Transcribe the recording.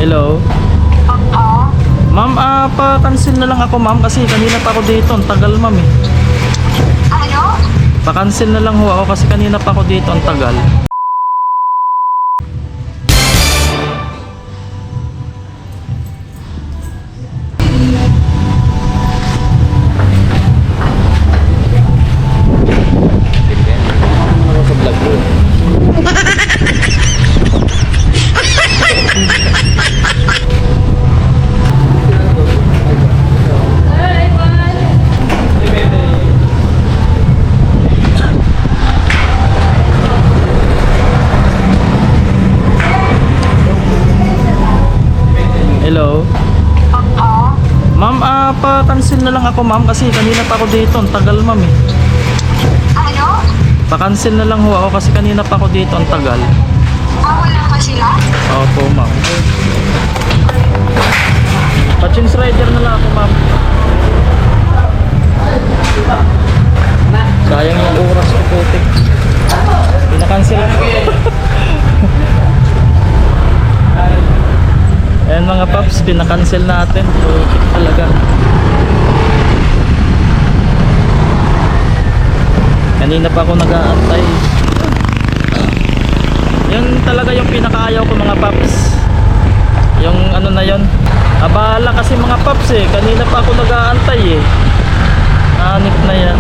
Hello? Ma'am, pa-cancel na lang ako ma'am kasi kanina pa ako dito. Ang tagal ma'am eh. Ano? Pa-cancel na lang ho ako kasi kanina pa ako dito. Ang tagal. Hello? Ma'am, pa-cancel na lang ako ma'am kasi kanina pa ako dito. Ang tagal ma'am eh. Ano? Pa-cancel na lang ho ako kasi kanina pa ako dito. Ang tagal. Wala pa sila? Opo ma'am. Pa-change rider na lang ako ma'am. Sayang yung oras ko putik. Pinakancel ako. Ayan mga paps, pinakancel natin. Putik talaga. Kanina pa ako nag-aantay. Yun talaga yung pinakaayaw ko mga paps. Yung ano na yun. Abala kasi mga paps eh. Kanina pa ako nag-aantay eh. Hanip na yan.